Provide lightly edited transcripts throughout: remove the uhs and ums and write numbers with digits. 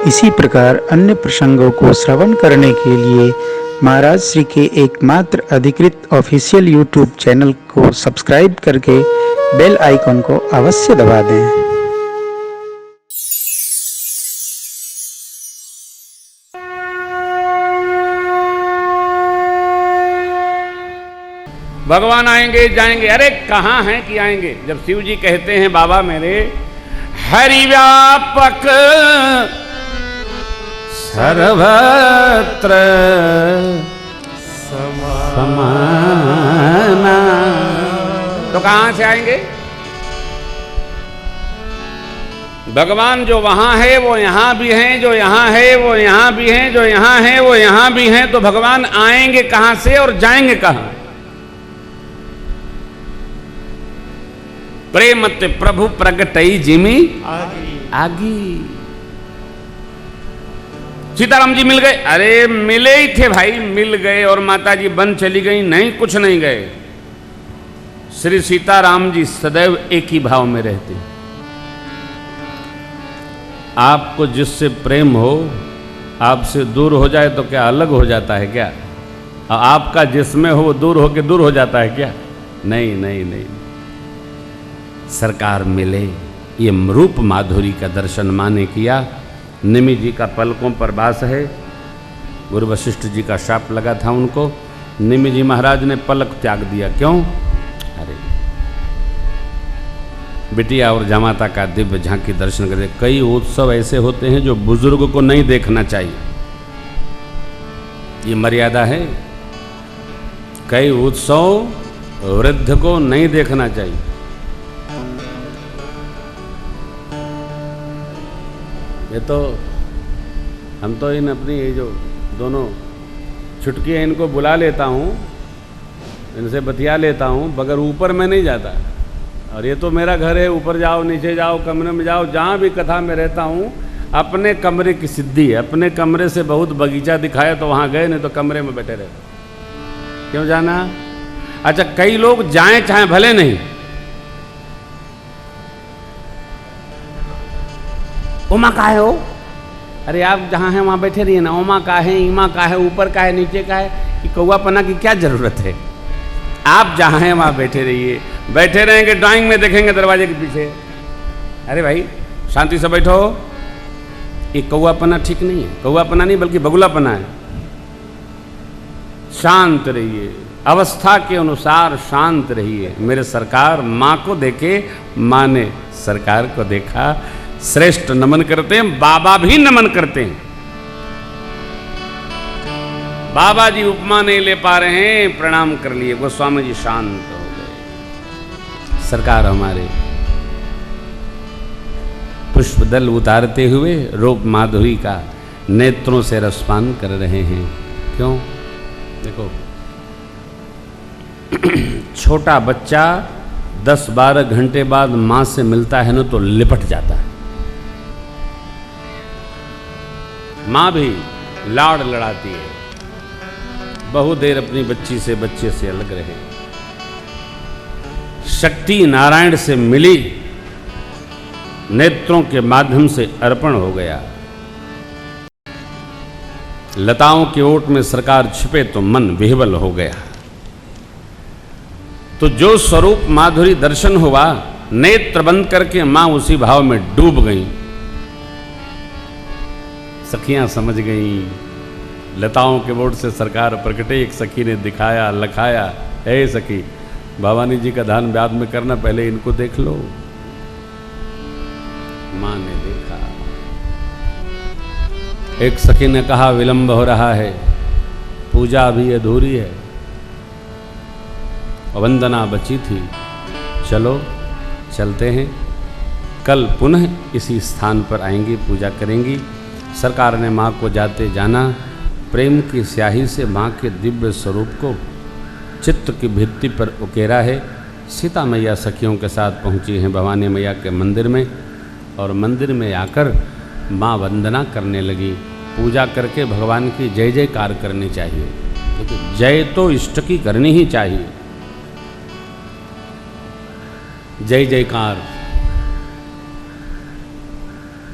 इसी प्रकार अन्य प्रसंगों को श्रवण करने के लिए महाराज श्री के एकमात्र अधिकृत ऑफिशियल यूट्यूब चैनल को सब्सक्राइब करके बेल आइकन को अवश्य दबा दें। भगवान आएंगे जाएंगे, अरे कहाँ हैं कि आएंगे। जब शिव जी कहते हैं बाबा मेरे हरि व्यापक सर्वत्र समाना, तो कहाँ से आएंगे? भगवान जो वहां है वो यहां भी हैं, जो यहां है वो यहां भी हैं, जो यहां है वो यहां भी हैं। तो भगवान आएंगे कहां से और जाएंगे कहां? प्रेमते प्रभु प्रगटई जिमी आगी। सीताराम जी मिल गए, अरे मिले ही थे भाई, मिल गए और माता जी बन चली गई, नहीं कुछ नहीं गए। श्री सीताराम जी सदैव एक ही भाव में रहते। आपको जिससे प्रेम हो, आपसे दूर हो जाए तो क्या अलग हो जाता है क्या? आपका जिसमें हो वो दूर होके दूर हो जाता है क्या? नहीं नहीं नहीं। सरकार मिले, ये रूप माधुरी का दर्शन माने किया। निमि जी का पलकों पर वास है, गुरु वशिष्ठ जी का शाप लगा था उनको। निमि जी महाराज ने पलक त्याग दिया, क्यों? अरे बिटिया और जमाता का दिव्य झांकी दर्शन करते। कई उत्सव ऐसे होते हैं जो बुजुर्ग को नहीं देखना चाहिए, ये मर्यादा है। कई उत्सव वृद्ध को नहीं देखना चाहिए। ये तो हम तो इन अपनी ये जो दोनों छुटकी हैं इनको बुला लेता हूँ, इनसे बतिया लेता हूँ, मगर ऊपर मैं नहीं जाता। और ये तो मेरा घर है, ऊपर जाओ नीचे जाओ कमरे में जाओ, जहाँ भी कथा में रहता हूँ अपने कमरे की सिद्धि है। अपने कमरे से बहुत बगीचा दिखाया तो वहाँ गए, नहीं तो कमरे में बैठे रहते। क्यों जाना? अच्छा, कई लोग जाएं चाहे भले नहीं। उमा का है हो? अरे आप जहाँ हैं वहाँ बैठे रहिए ना। उमा का है, ईमा का है, ऊपर का है, नीचे का है, कि कौवा पना की क्या जरूरत है? आप जहाँ हैं वहाँ बैठे रहिए। बैठे रहेंगे ड्राइंग में देखेंगे दरवाजे के पीछे। अरे भाई शांति से बैठो। ये कौवा पना ठीक नहीं है, कौवा पना नहीं बल्कि बगुला पना है। शांत रहिए, अवस्था के अनुसार शांत रहिए। मेरे सरकार माँ को देखे, माँ ने सरकार को देखा, श्रेष्ठ नमन करते हैं। बाबा भी नमन करते हैं। बाबा जी उपमा नहीं ले पा रहे हैं, प्रणाम कर लिए। गोस्वामी जी शांत हो गए। सरकार हमारे पुष्प दल उतारते हुए रूप माधुरी का नेत्रों से रसपान कर रहे हैं। क्यों? देखो छोटा बच्चा 10-12 घंटे बाद मां से मिलता है ना तो लिपट जाता है। मां भी लाड़ लड़ाती है, बहु देर अपनी बच्चे से अलग रहे। शक्ति नारायण से मिली, नेत्रों के माध्यम से अर्पण हो गया। लताओं की ओट में सरकार छिपे तो मन विह्वल हो गया। तो जो स्वरूप माधुरी दर्शन हुआ, नेत्र बंद करके मां उसी भाव में डूब गई। सखियां समझ गईं। लताओं के बोर्ड से सरकार प्रकटे। एक सखी ने दिखाया, लखाया, हे सखी भवानी जी का ध्यान बाद में करना, पहले इनको देख लो। मां ने देखा। एक सखी ने कहा विलंब हो रहा है, पूजा अभी अधूरी है, वंदना बची थी, चलो चलते हैं, कल पुनः इसी स्थान पर आएंगी, पूजा करेंगी। सरकार ने माँ को जाते जाना प्रेम की स्याही से माँ के दिव्य स्वरूप को चित्त की भित्ति पर उकेरा है। सीता मैया सखियों के साथ पहुँची हैं भवानी मैया के मंदिर में, और मंदिर में आकर माँ वंदना करने लगी। पूजा करके भगवान की जय जयकार करनी चाहिए, क्योंकि जय तो इष्ट की करनी ही चाहिए। जय जयकार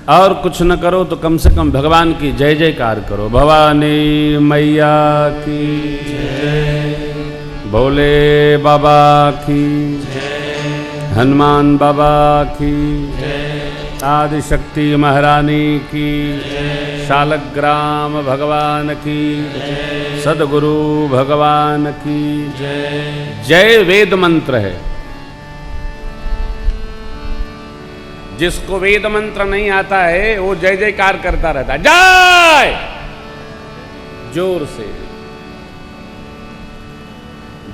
और कुछ न करो तो कम से कम भगवान की जय जयकार करो। भवानी मैया की जय, भोले बाबा की जय, हनुमान बाबा की जय, आदिशक्ति महारानी की जय, शालग्राम भगवान की जय, सदगुरु भगवान की जय। जय वेद मंत्र है। जिसको वेद मंत्र नहीं आता है वो जय जयकार करता रहता है, जय जोर से।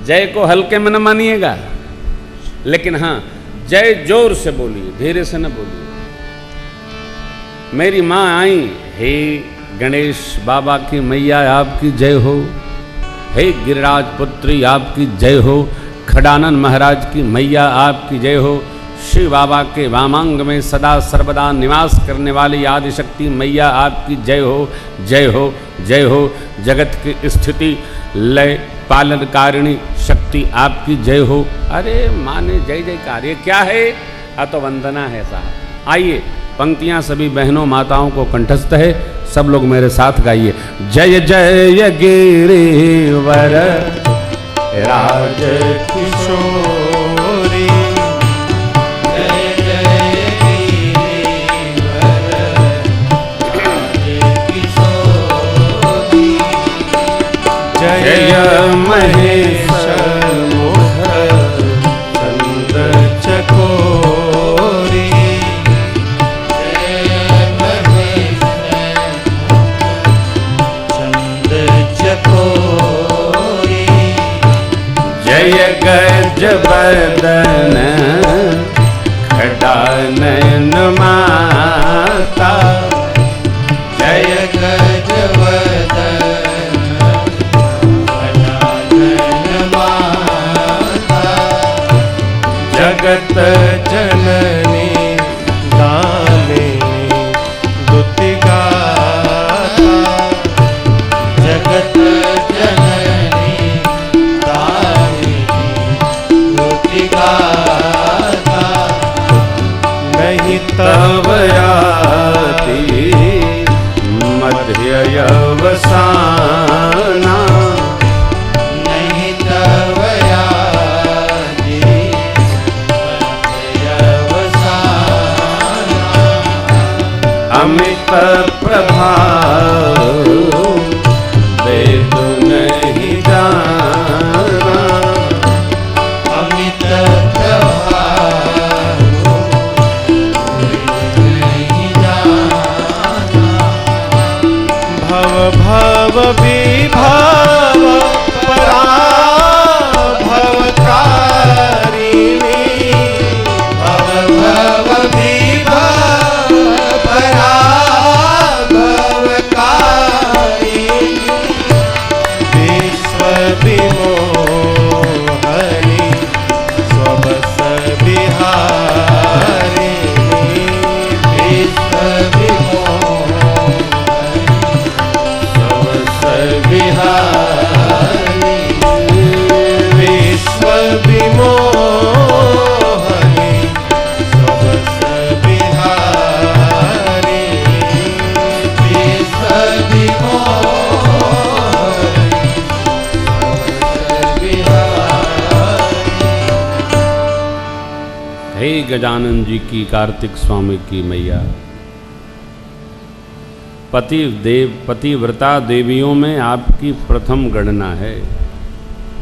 जय को हल्के में न मानिएगा, लेकिन हां जय जोर से बोलिए, धीरे से न बोलिए। मेरी मां आई, हे गणेश बाबा की मैया आपकी जय हो, हे गिरिराज पुत्री आपकी जय हो, खडानंद महाराज की मैया आपकी जय हो, शिव बाबा के वामांग में सदा सर्वदा निवास करने वाली आदिशक्ति मैया आपकी जय हो, जय हो, जय हो। जगत की स्थिति लय पालनकारिणी शक्ति आपकी जय हो। अरे माने जय जयकार, ये क्या है? तो वंदना है साहब। आइए, पंक्तियां सभी बहनों माताओं को कंठस्थ है, सब लोग मेरे साथ गाइए। जय जय गिरिवर राज किशोरी, जय जय गिरिवर राज किशोरी, जय महेश मुख चंद चकोरी, जय महेश चंद चकोरी, जय गज बदन खडानन माता, जय गजवदन खडानन माता, जगत जननी दामिनी दुतिगाता, जगत जननी दामिनी दुतिगाता, नहीं तव याति मध्य अवसाना, नहीं तव यादि अवसाना, अमित प्रभाव वेद नहीं जाना, अमित प्रभाव नहीं जाना, भव भव विभाव पराभवकारिणी, भव भव विभाव पराभवकारिणी, विश्व विमोहनी स्वबस विहारिणी, विश्व सबस बिहारी, विश्व विमोहनी स्वबस विहारिणी, विश्व हे गजानन जी की, कार्तिक स्वामी की मैया, पतिव्रता देवियों में आपकी प्रथम गणना है।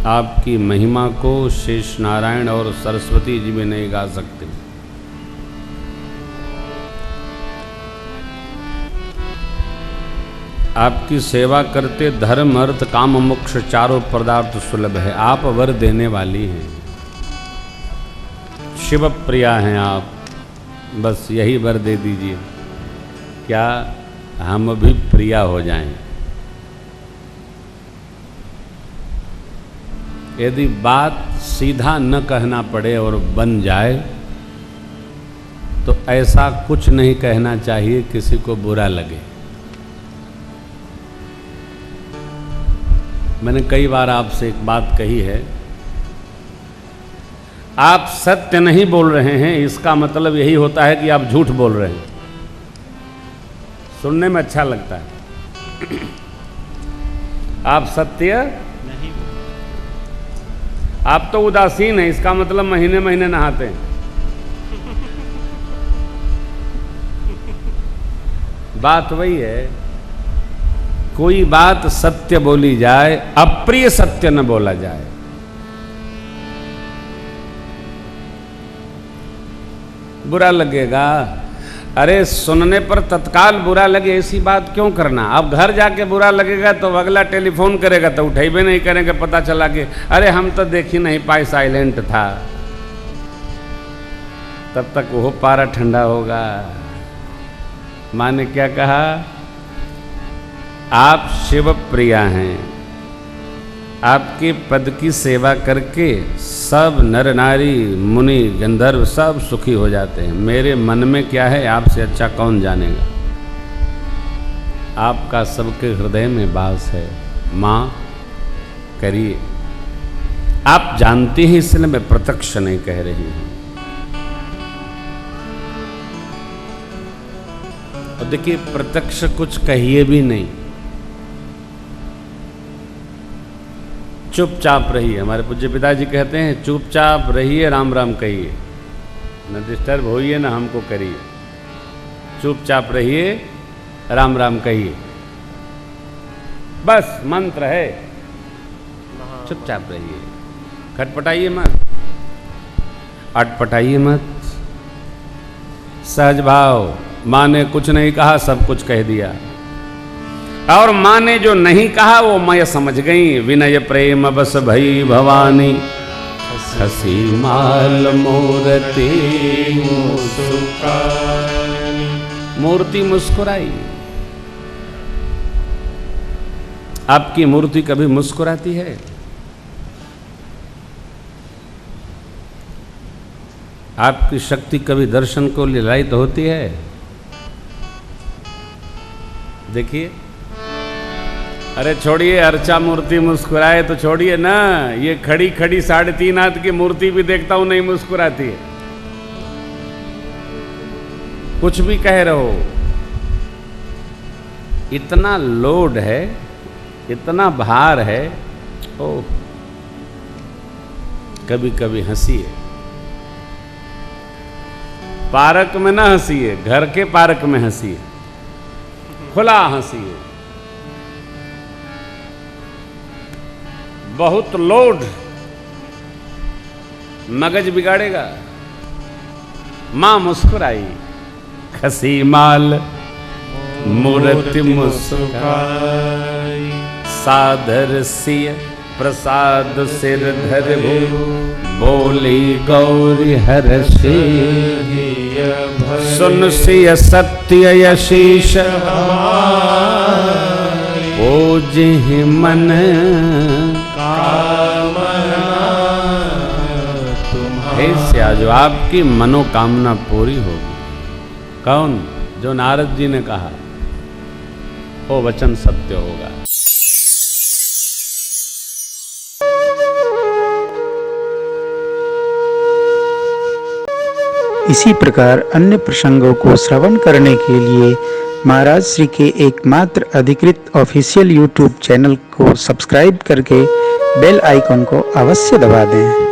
आपकी महिमा को शेष नारायण और सरस्वती जी भी नहीं गा सकते। आपकी सेवा करते धर्म अर्थ काम मोक्ष चारों पदार्थ सुलभ है। आप वर देने वाली हैं, शिव प्रिया हैं आप, बस यही वर दे दीजिए, क्या हम भी प्रिया हो जाएं। यदि बात सीधा न कहना पड़े और बन जाए तो ऐसा कुछ नहीं कहना चाहिए किसी को बुरा लगे। मैंने कई बार आपसे एक बात कही है, आप सत्य नहीं बोल रहे हैं इसका मतलब यही होता है कि आप झूठ बोल रहे हैं। सुनने में अच्छा लगता है। आप सत्य नहीं, आप तो उदासीन हैं, इसका मतलब महीने महीने नहाते हैं। बात वही है, कोई बात सत्य बोली जाए, अप्रिय सत्य न बोला जाए। बुरा लगेगा, अरे सुनने पर तत्काल बुरा लगे ऐसी बात क्यों करना। अब घर जाके बुरा लगेगा तो अगला टेलीफोन करेगा तो उठेबे नहीं करेंगे, पता चला कि अरे हम तो देख ही नहीं पाए, साइलेंट था। तब तक वो पारा ठंडा होगा। माँ ने क्या कहा, आप शिव प्रिया हैं, आपके पद की सेवा करके सब नर नारी मुनि गंधर्व सब सुखी हो जाते हैं। मेरे मन में क्या है आपसे अच्छा कौन जानेगा। आपका सबके हृदय में वास है, माँ करिए। आप जानती हैं इसलिए मैं प्रत्यक्ष नहीं कह रही हूं। और देखिए प्रत्यक्ष कुछ कहिए भी नहीं, चुपचाप रहिए। हमारे पूज्य पिताजी कहते हैं चुपचाप रहिए, राम राम कहिए, न डिस्टर्ब होइए न हमको करिए। चुपचाप रहिए, राम राम कहिए, बस मंत्र है। चुपचाप रहिए, खटपटाइए मत, अटपटाइए मत। सहज भाव, माँ ने कुछ नहीं कहा, सब कुछ कह दिया। और माँ ने जो नहीं कहा वो मैं समझ गई। विनय प्रेम बस भई भवानी, हसी माल मूर्ति मुस्कानी। मूर्ति मुस्कुराई। आपकी मूर्ति कभी मुस्कुराती है? आपकी शक्ति कभी दर्शन को लायक होती है? देखिए, अरे छोड़िए, अर्चा मूर्ति मुस्कुराए तो छोड़िए ना, ये खड़ी खड़ी 3.5 हाथ की मूर्ति भी देखता हूं नहीं मुस्कुराती है। कुछ भी कह रहे हो, इतना लोड है, इतना भार है। ओह, कभी कभी हंसिए। पार्क में ना हंसिए, घर के पार्क में हंसिए, खुला हंसिए। बहुत लोड मगज बिगाड़ेगा। मां मुस्कुराई, खसी माल मूर्ति मुस्काई, सादर सिय प्रसाद सिर धर बोली गौरी हर्षि, सुन सिय सत्य यशीष ओजिहि मन हे जो आपकी मनोकामना पूरी होगी। कौन? जो नारद जी ने कहा, वो वचन सत्य होगा। इसी प्रकार अन्य प्रसंगों को श्रवण करने के लिए महाराज श्री के एकमात्र अधिकृत ऑफिशियल यूट्यूब चैनल को सब्सक्राइब करके बेल आइकन को अवश्य दबा दें।